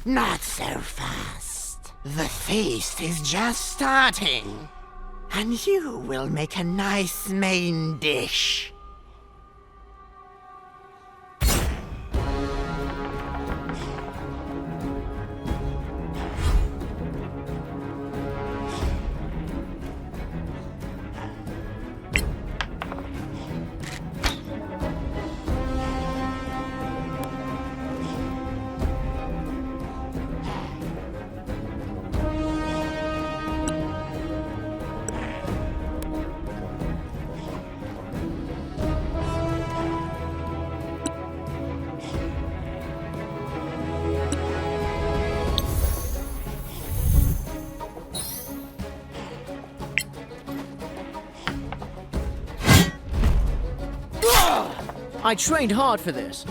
Not so fast. The feast is just starting. And you will make a nice main dish. I trained hard for this.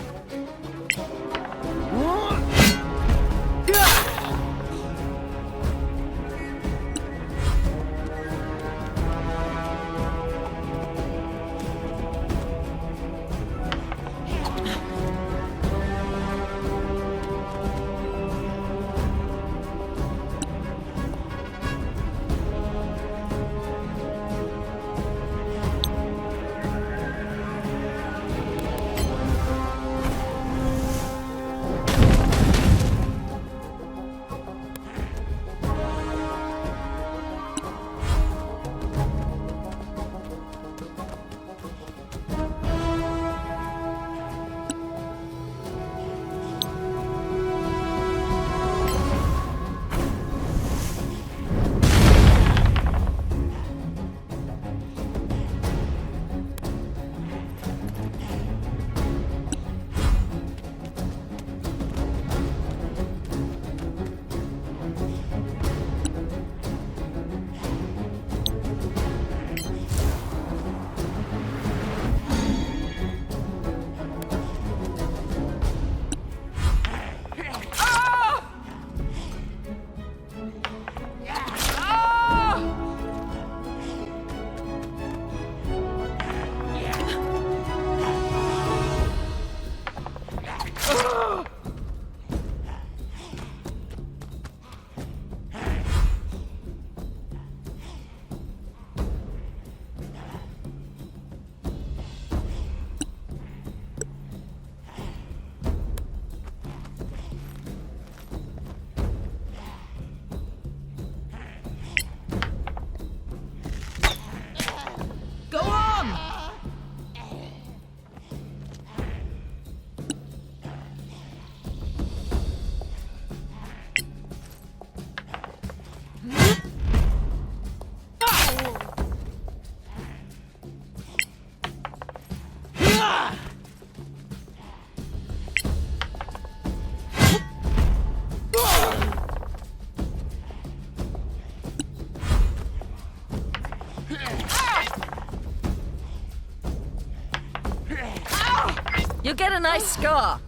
You get a nice scar.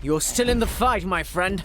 You're still in the fight, my friend.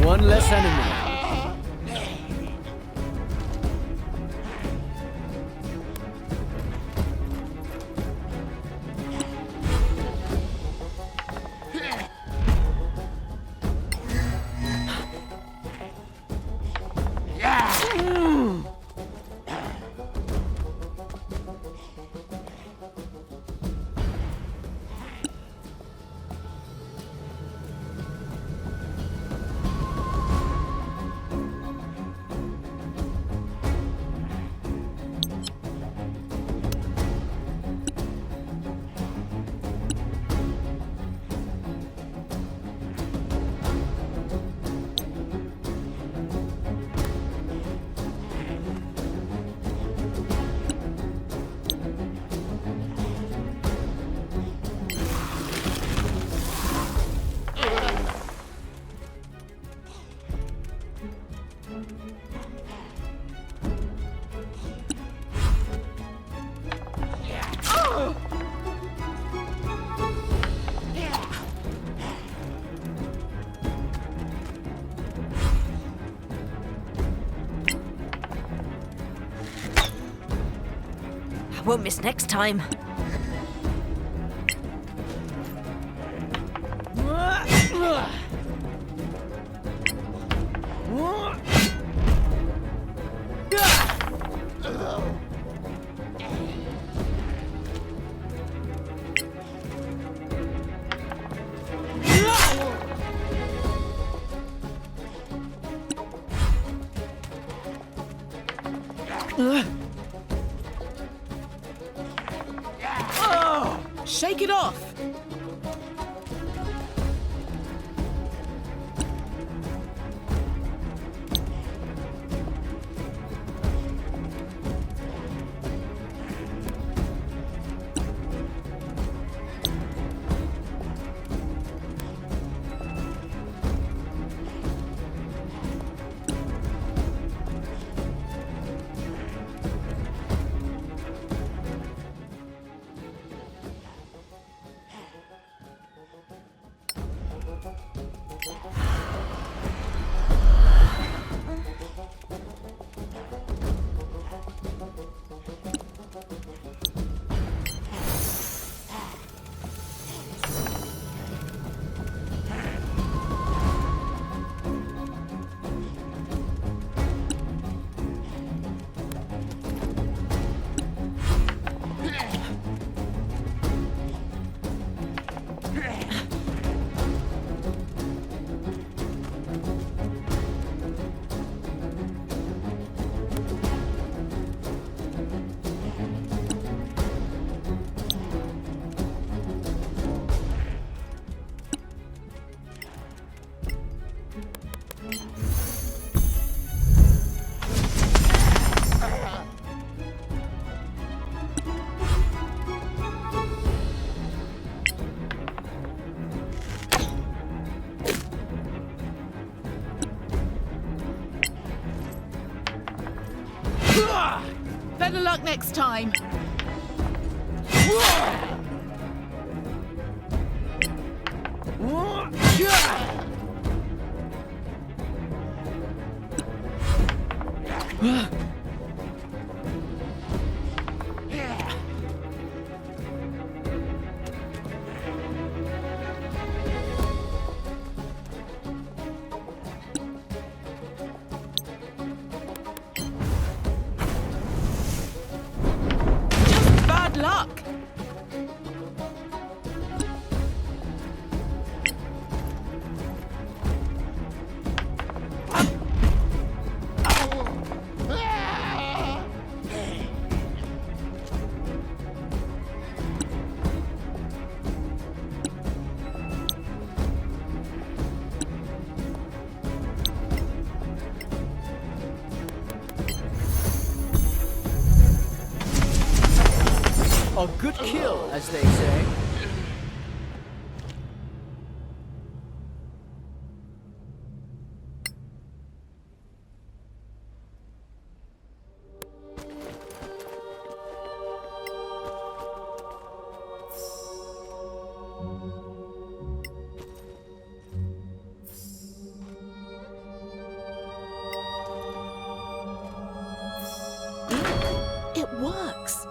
One less enemy. I won't miss next time. Shake it off! Better luck next time. Just bad luck. A good kill, as they say. It works.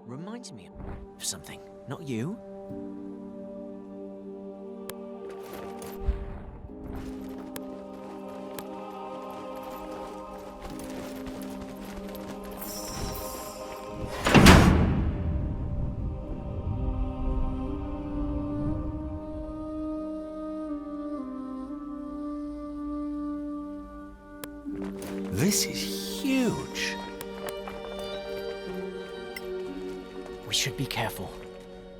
Reminds me of something, not you? This is huge. We should be careful.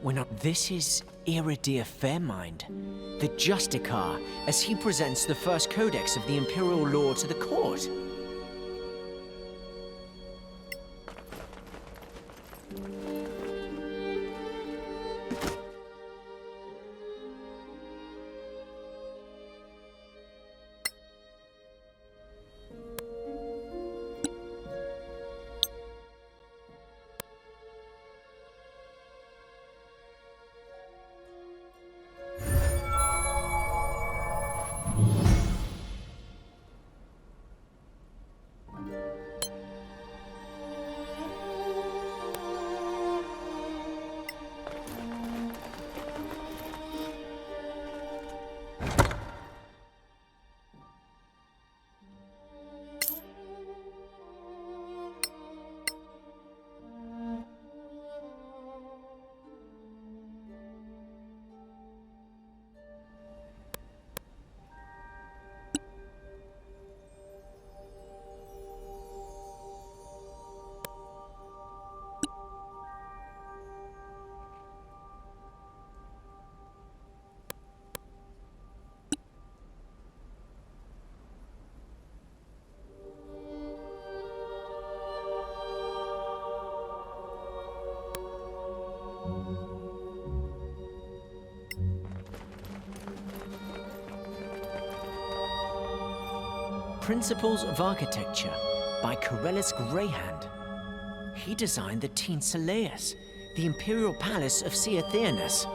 We're not. This is Iridir Fairmind, the Justicar, as he presents the first codex of the Imperial Law to the court. Principles of Architecture by Corellis Greyhand. He designed the Teen Soleus, the Imperial Palace of Seathernus.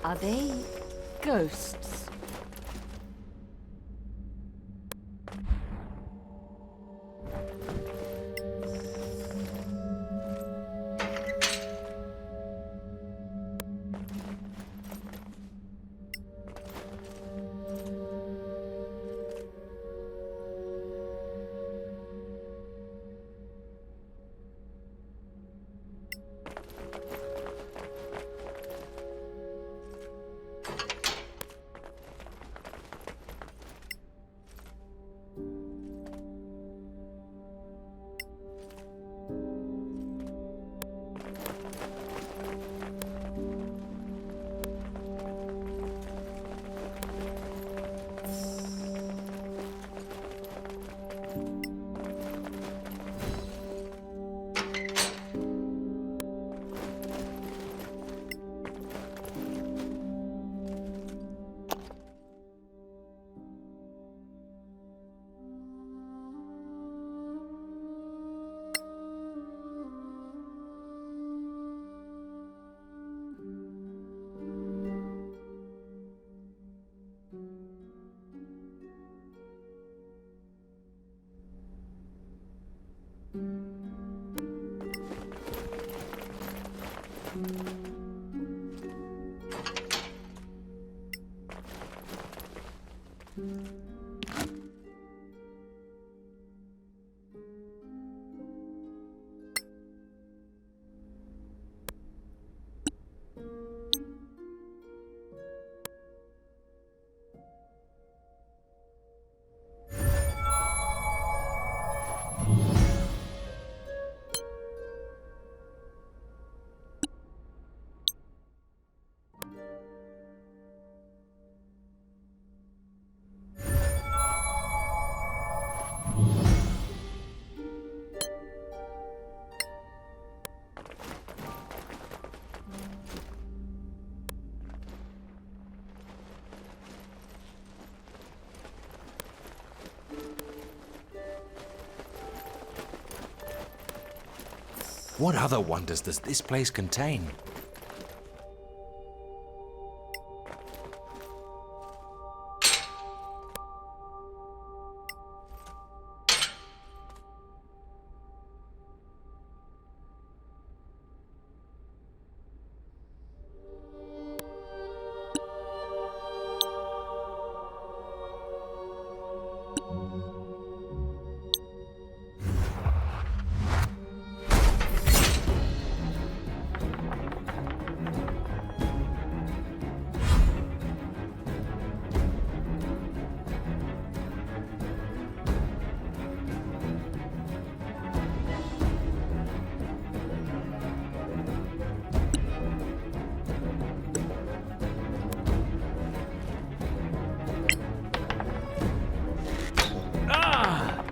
Are they ghosts? What other wonders does this place contain?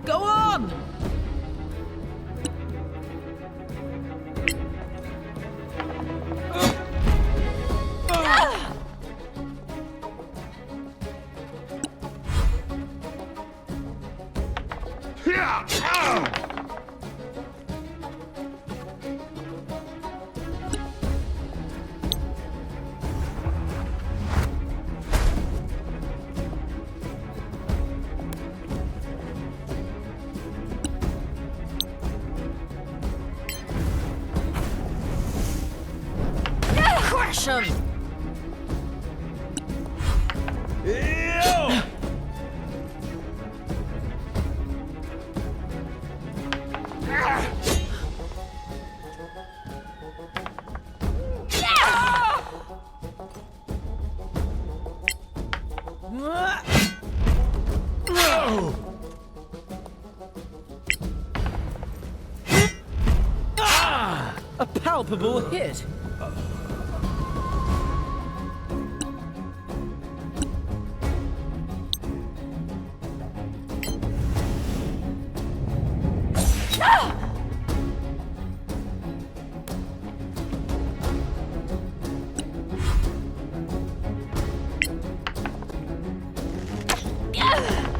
Go on! Crush 'em! A palpable hit.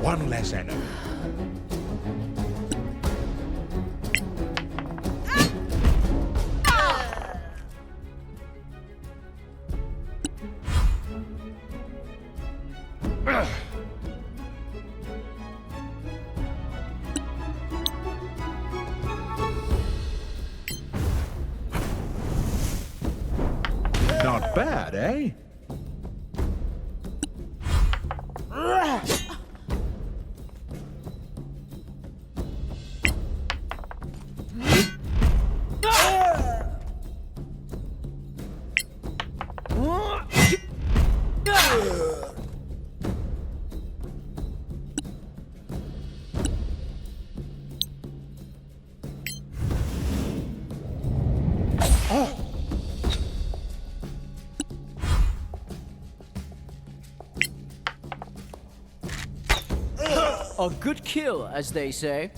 One less enemy. Not bad, eh? A good kill, as they say.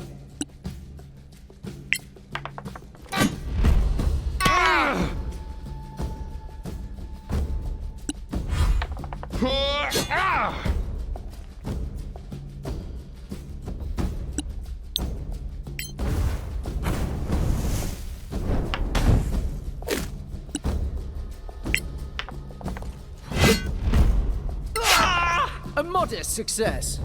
A modest success.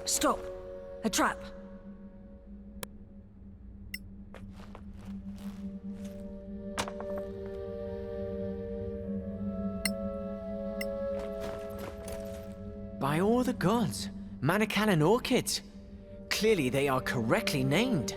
Stop! A trap! By all the gods, Manakanan orchids. Clearly they are correctly named.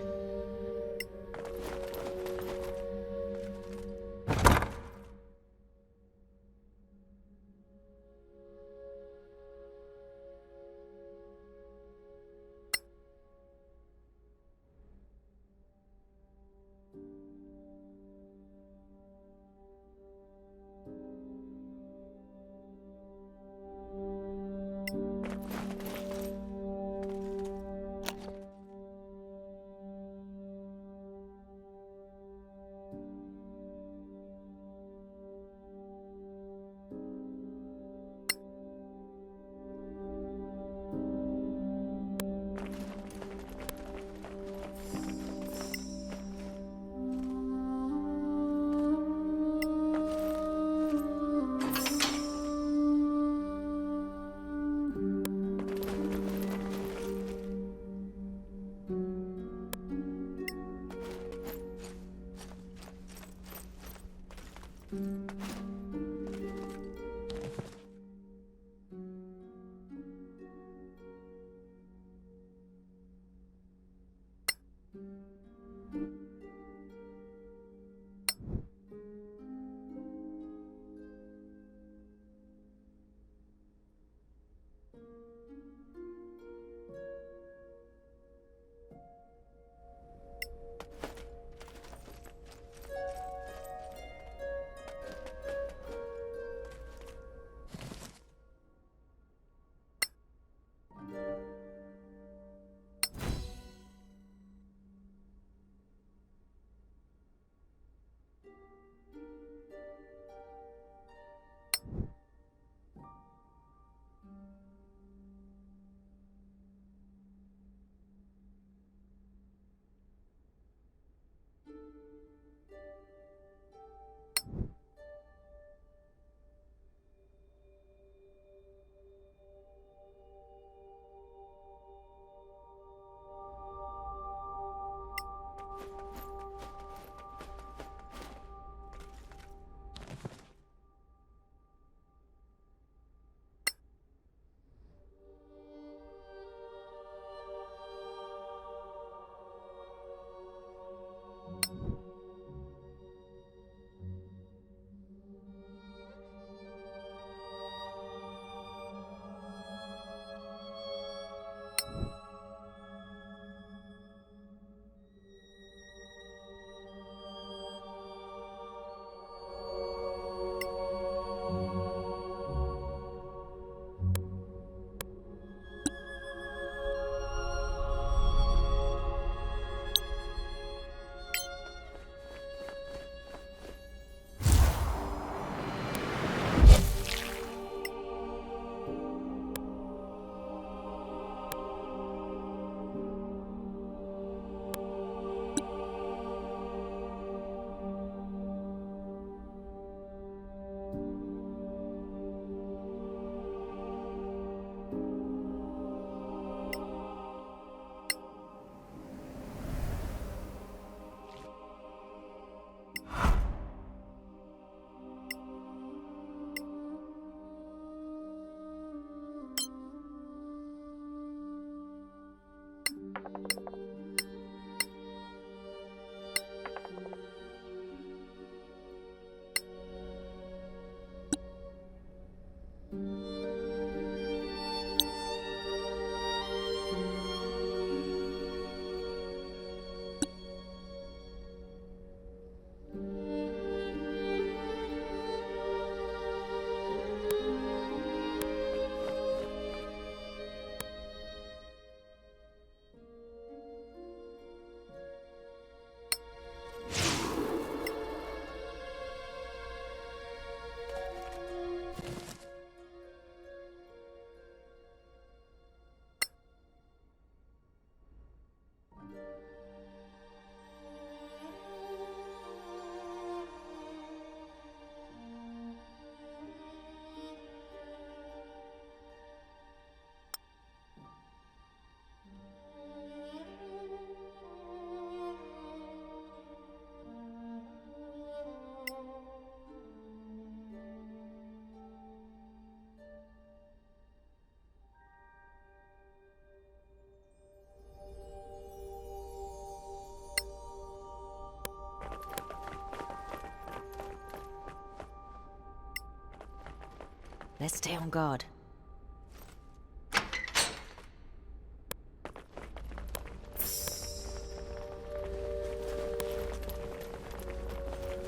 Let's stay on guard.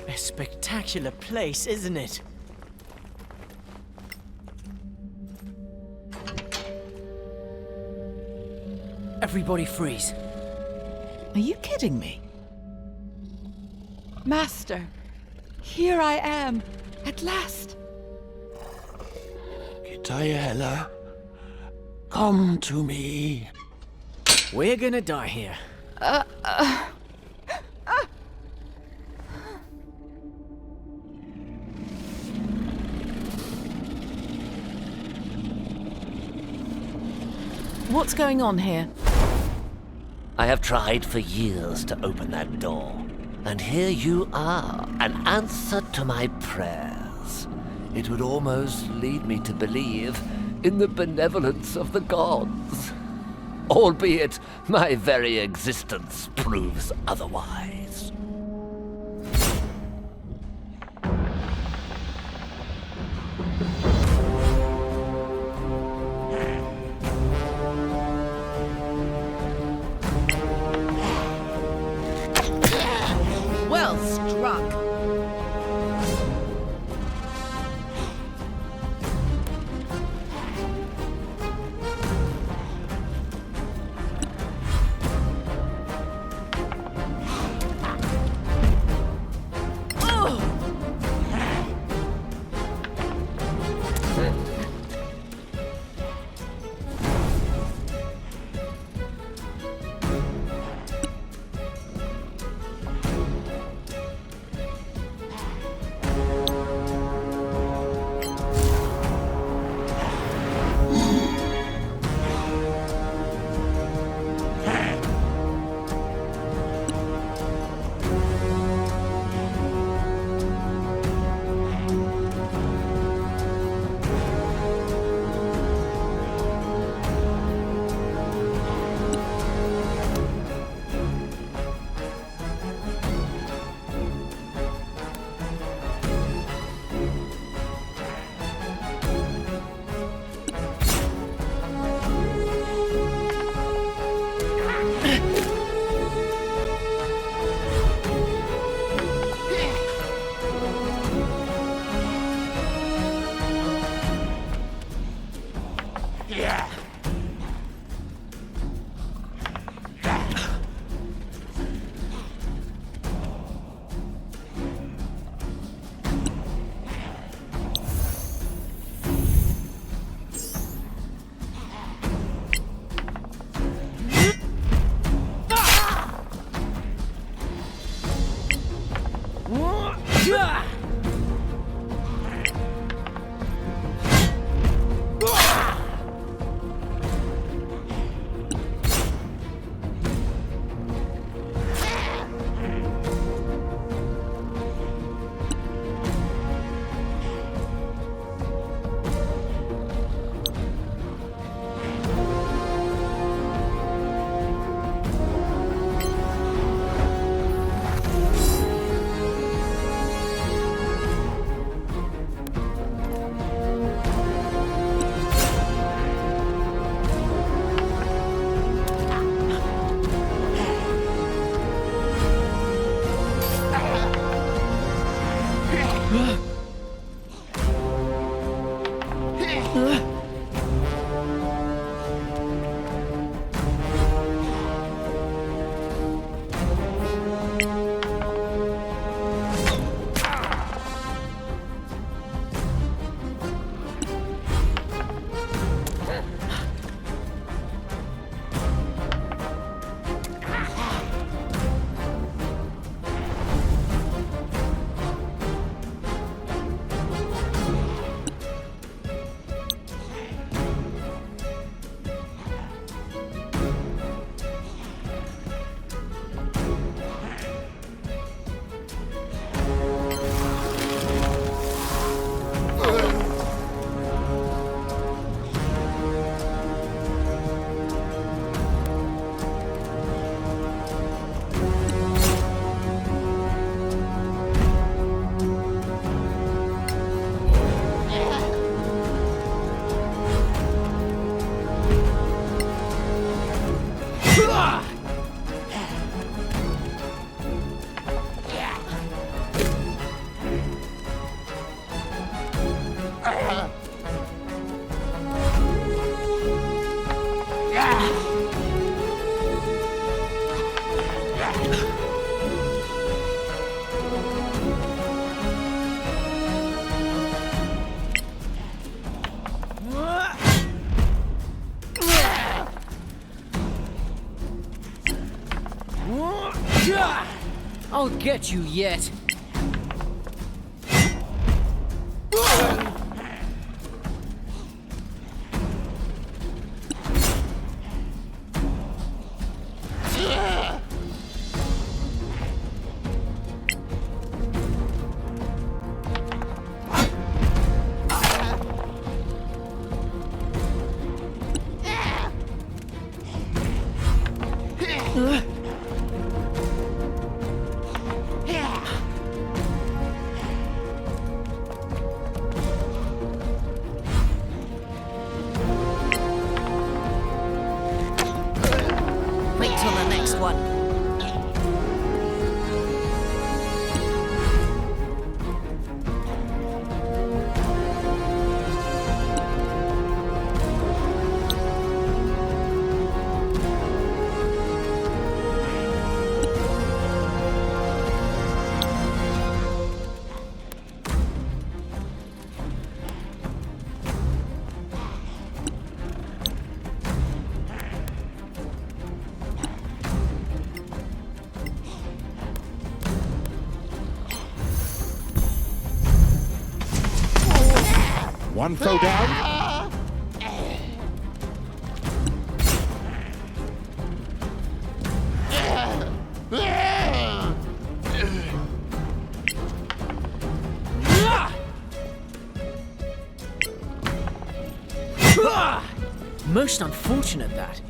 A spectacular place, isn't it? Everybody freeze. Are you kidding me? Master, here I am, at last. Dialog, come to me. We're gonna die here. What's going on here? I have tried for years to open that door, and here you are, an answer to my prayers. It would almost lead me to believe in the benevolence of the gods, albeit my very existence proves otherwise. Well struck. I'll get you yet. Wait till the next one. One foe down. Most unfortunate that.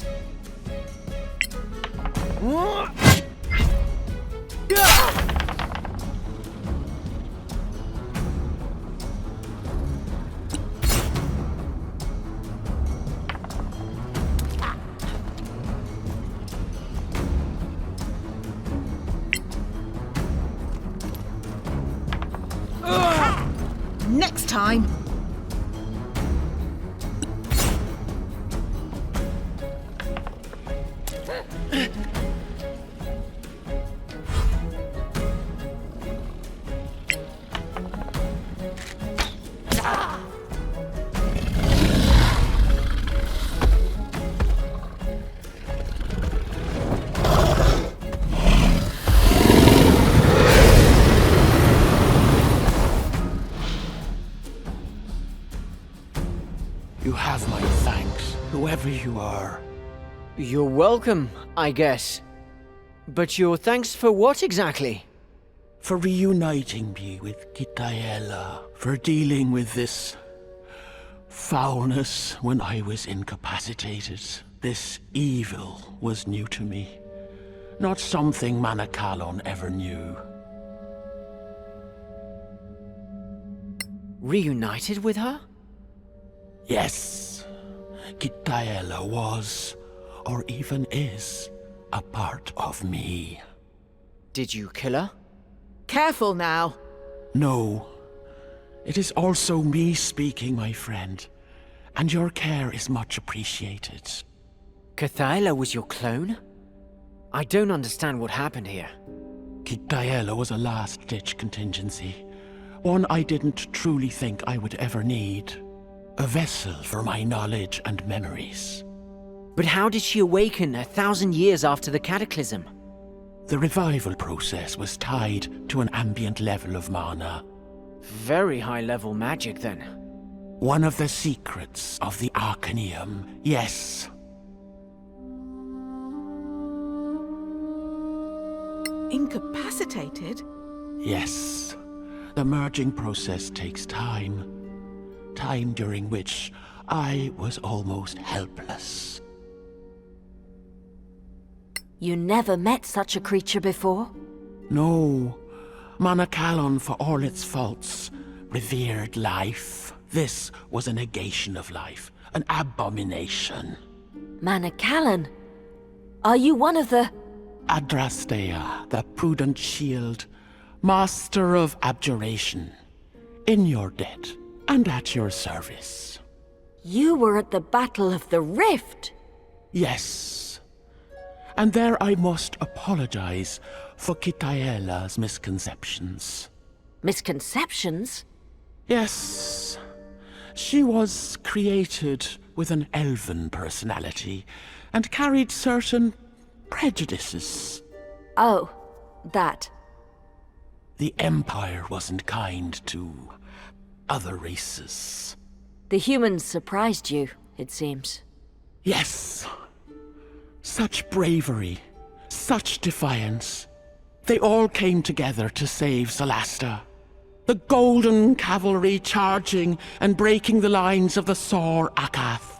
Next time. You have my thanks, whoever you are. You're welcome, I guess. But your thanks for what exactly? For reuniting me with Kitaela, for dealing with this foulness when I was incapacitated. This evil was new to me, not something Manacalon ever knew. Reunited with her? Yes, Kitaela was, or even is, a part of me. Did you kill her? Careful now. No, it is also me speaking, my friend, and your care is much appreciated. Kitaela was your clone? I don't understand what happened here. Kitaela was a last-ditch contingency, one I didn't truly think I would ever need. A vessel for my knowledge and memories. But how did she awaken 1,000 years after the cataclysm? The revival process was tied to an ambient level of mana. Very high-level magic, then. One of the secrets of the Arcaneum, yes. Incapacitated? Yes. The merging process takes time. Time during which I was almost helpless. You never met such a creature before? No. Manacalon, for all its faults, revered life. This was a negation of life, an abomination. Manacalon? Are you one of the... Adrastea, the prudent shield, master of abjuration, in your debt and at your service. You were at the Battle of the Rift? Yes. And there I must apologize for Kitaela's misconceptions. Misconceptions? Yes. She was created with an elven personality and carried certain prejudices. Oh, that? The Empire wasn't kind to other races. The humans surprised you, it seems. Yes. Such bravery, such defiance. They all came together to save Solasta. The Golden Cavalry charging and breaking the lines of the Sor Akath.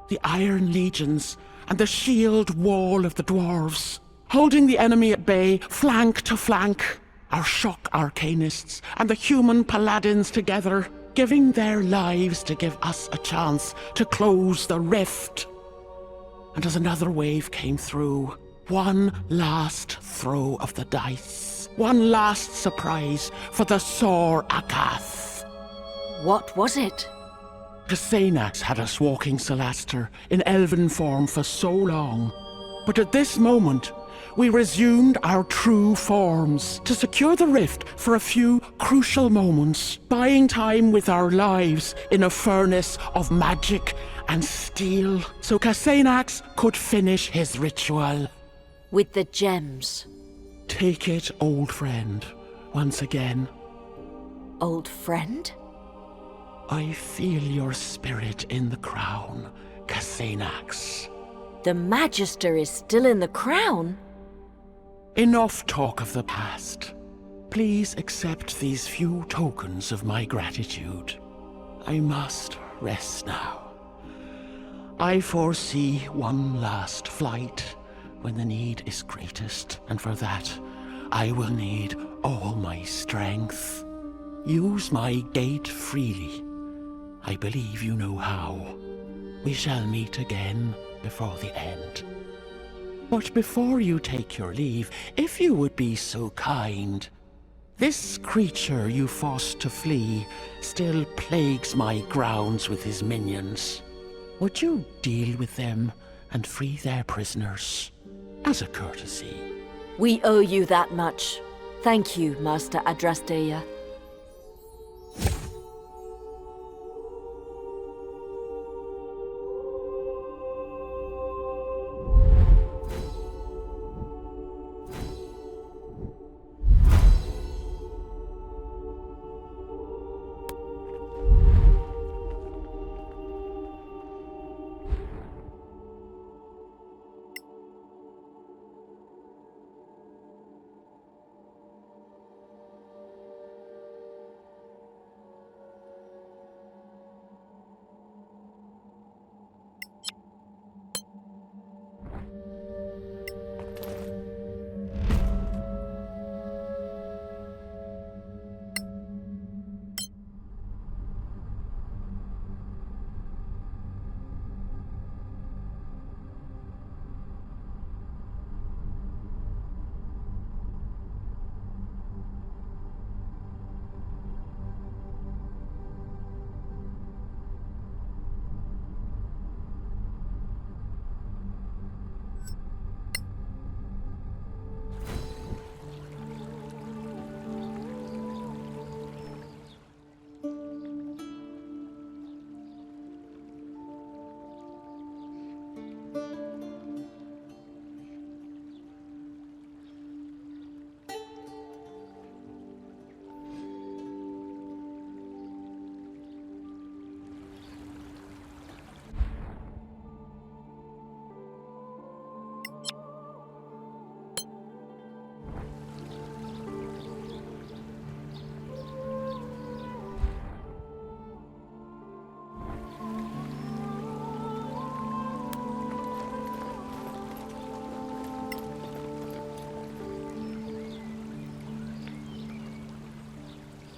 The Iron Legions and the shield wall of the dwarves. Holding the enemy at bay, flank to flank. Our shock arcanists and the human paladins together, giving their lives to give us a chance to close the rift. And as another wave came through, one last throw of the dice, one last surprise for the Sor Akath. What was it? Cassanax had us walking Solasta in elven form for so long, but at this moment, we resumed our true forms to secure the rift for a few crucial moments, buying time with our lives in a furnace of magic and steel, so Cassanax could finish his ritual. With the gems. Take it, old friend, once again. Old friend? I feel your spirit in the crown, Cassanax. The Magister is still in the crown? Enough talk of the past. Please accept these few tokens of my gratitude. I must rest now. I foresee one last flight when the need is greatest, and for that, I will need all my strength. Use my gate freely. I believe you know how. We shall meet again before the end. But before you take your leave, if you would be so kind, this creature you forced to flee still plagues my grounds with his minions. Would you deal with them and free their prisoners, as a courtesy? We owe you that much. Thank you, Master Adrasteia.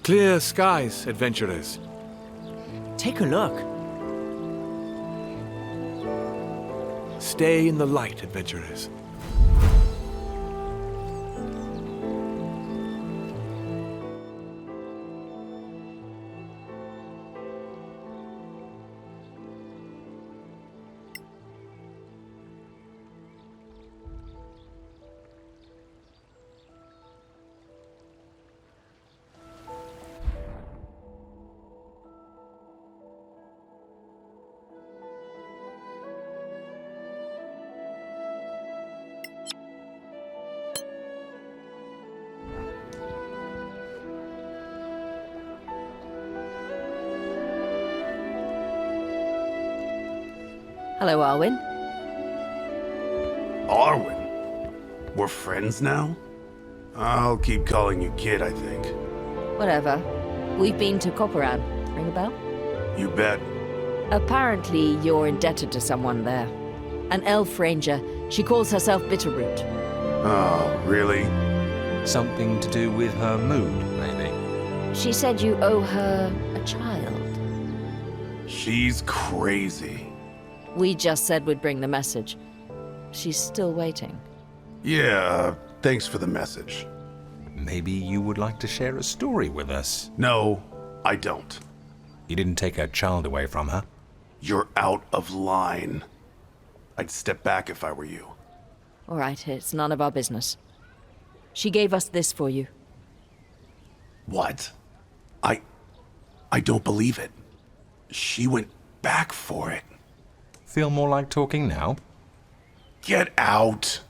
Clear skies, adventurers. Take a look. Stay in the light, adventurers. Hello, Arwin. Arwin? We're friends now? I'll keep calling you Kid, I think. Whatever. We've been to Copperan. Ring a bell? You bet. Apparently, you're indebted to someone there. An elf ranger. She calls herself Bitterroot. Oh, really? Something to do with her mood, maybe. She said you owe her a child. She's crazy. We just said we'd bring the message. She's still waiting. Yeah, thanks for the message. Maybe you would like to share a story with us. No, I don't. You didn't take her child away from her? You're out of line. I'd step back if I were you. All right, it's none of our business. She gave us this for you. What? I don't believe it. She went back for it. Feel more like talking now? Get out!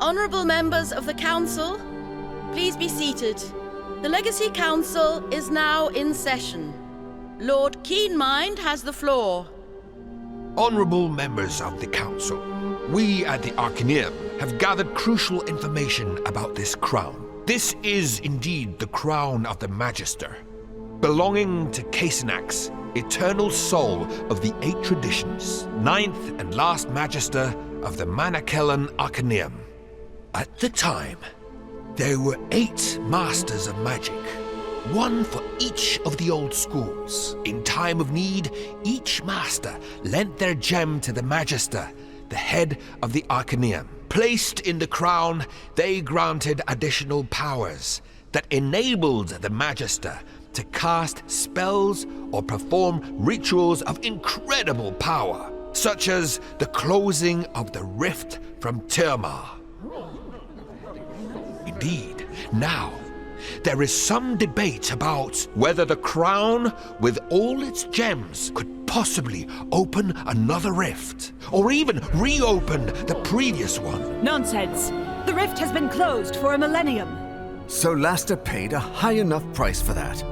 Honorable members of the Council, please be seated. The Legacy Council is now in session. Lord Keenmind has the floor. Honorable members of the Council, we at the Arcaneum have gathered crucial information about this crown. This is indeed the crown of the Magister, belonging to Casenax, eternal soul of the 8 traditions, 9th and last Magister of the Manakellan Arcaneum. At the time, there were 8 Masters of Magic, one for each of the old schools. In time of need, each Master lent their gem to the Magister, the head of the Arcaneum. Placed in the crown, they granted additional powers that enabled the Magister to cast spells or perform rituals of incredible power, such as the closing of the rift from Tirmar. Indeed, now, there is some debate about whether the crown, with all its gems, could possibly open another rift, or even reopen the previous one. Nonsense! The rift has been closed for a millennium. Solasta paid a high enough price for that.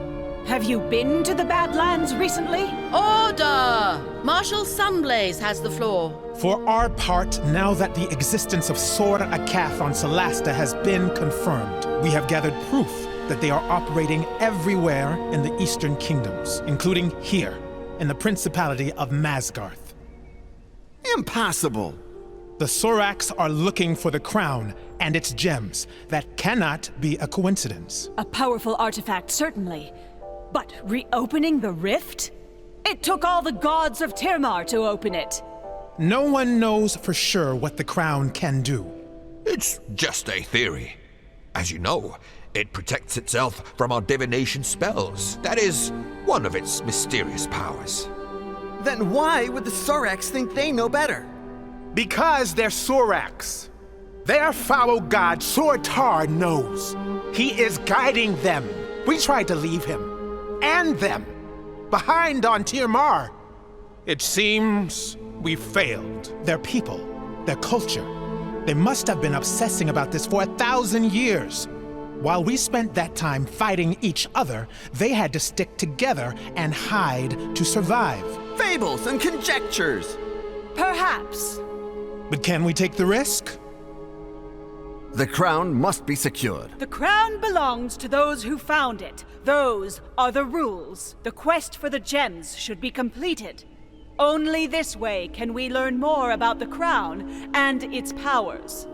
Have you been to the Badlands recently? Order! Marshal Sunblaze has the floor. For our part, now that the existence of Sword Akath on Solasta has been confirmed, we have gathered proof that they are operating everywhere in the Eastern Kingdoms, including here, in the Principality of Masgarth. Impossible! The Sorax are looking for the crown and its gems. That cannot be a coincidence. A powerful artifact, certainly. But reopening the rift? It took all the gods of Tirmar to open it. No one knows for sure what the crown can do. It's just a theory. As you know, it protects itself from our divination spells. That is one of its mysterious powers. Then why would the Sorax think they know better? Because they're Sorax. Their foul god Sortar knows. He is guiding them. We tried to leave him, and them, behind on Tirmar. It seems we failed. Their people, their culture, they must have been obsessing about this for 1,000 years. While we spent that time fighting each other, they had to stick together and hide to survive. Fables and conjectures! Perhaps. But can we take the risk? The crown must be secured. The crown belongs to those who found it. Those are the rules. The quest for the gems should be completed. Only this way can we learn more about the crown and its powers.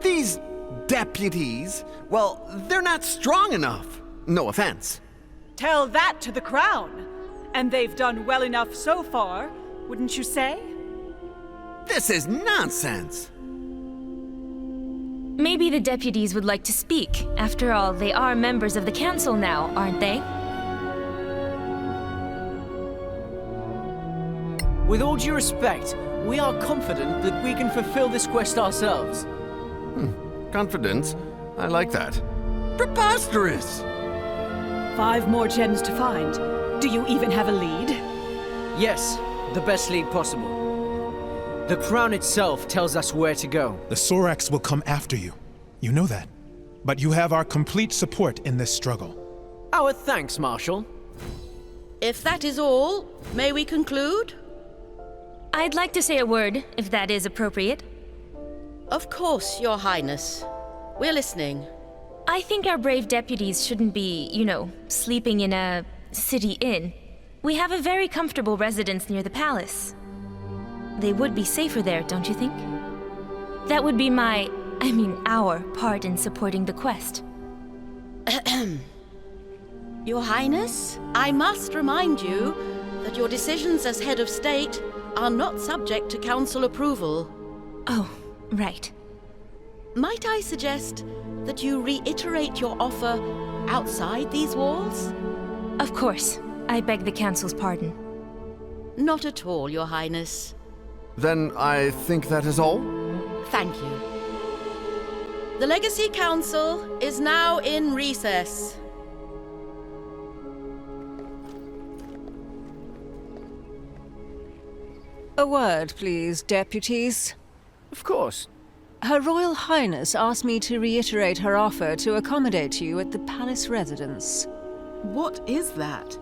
These deputies, well, they're not strong enough. No offense. Tell that to the crown. And they've done well enough so far, wouldn't you say? This is nonsense. Maybe the deputies would like to speak. After all, they are members of the council now, aren't they? With all due respect, we are confident that we can fulfill this quest ourselves. Confidence? I like that. Preposterous! 5 more gems to find. Do you even have a lead? Yes, the best lead possible. The crown itself tells us where to go. The Sorax will come after you. You know that. But you have our complete support in this struggle. Our thanks, Marshal. If that is all, may we conclude? I'd like to say a word, if that is appropriate. Of course, Your Highness. We're listening. I think our brave deputies shouldn't be, sleeping in a city inn. We have a very comfortable residence near the palace. They would be safer there, don't you think? That would be our part in supporting the quest. Your Highness, I must remind you that your decisions as head of state are not subject to council approval. Oh, right. Might I suggest that you reiterate your offer outside these walls? Of course. I beg the council's pardon. Not at all, Your Highness. Then I think that is all? Thank you. The Legacy Council is now in recess. A word, please, deputies. Of course. Her Royal Highness asked me to reiterate her offer to accommodate you at the palace residence. What is that?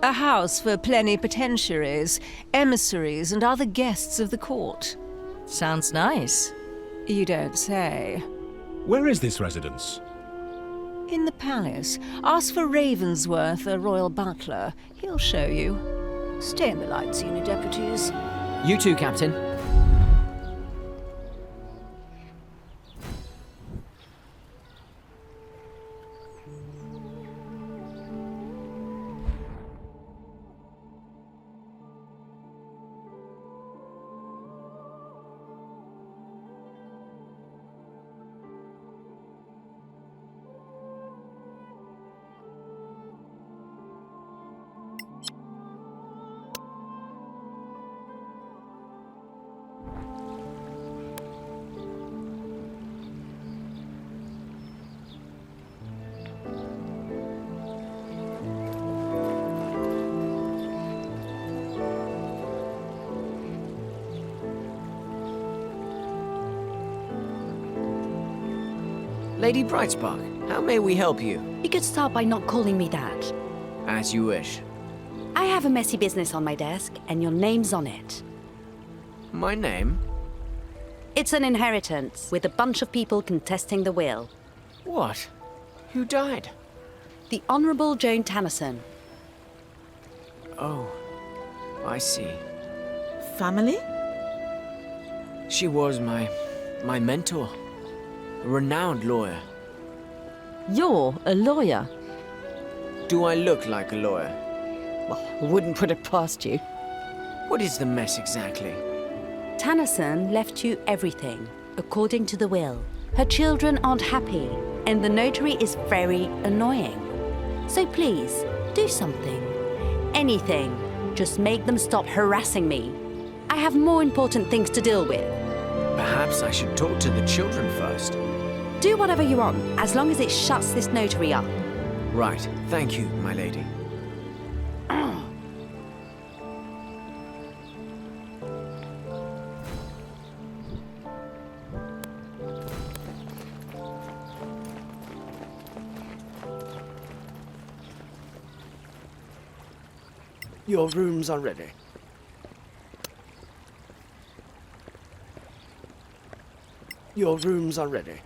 A house for plenipotentiaries, emissaries, and other guests of the court. Sounds nice. You don't say. Where is this residence? In the palace. Ask for Ravensworth, a royal butler. He'll show you. Stay in the light, senior deputies. You too, Captain. Lady Brightspark, how may we help you? You could start by not calling me that. As you wish. I have a messy business on my desk, and your name's on it. My name? It's an inheritance, with a bunch of people contesting the will. What? Who died? The Honorable Joan Tannerson. Oh, I see. Family? She was my mentor. A renowned lawyer. You're a lawyer? Do I look like a lawyer? Well, I wouldn't put it past you. What is the mess exactly? Tannerson left you everything, according to the will. Her children aren't happy, and the notary is very annoying. So please, do something. Anything. Just make them stop harassing me. I have more important things to deal with. Perhaps I should talk to the children first. Do whatever you want, as long as it shuts this notary up. Right. Thank you, my lady. Your rooms are ready. Your rooms are ready.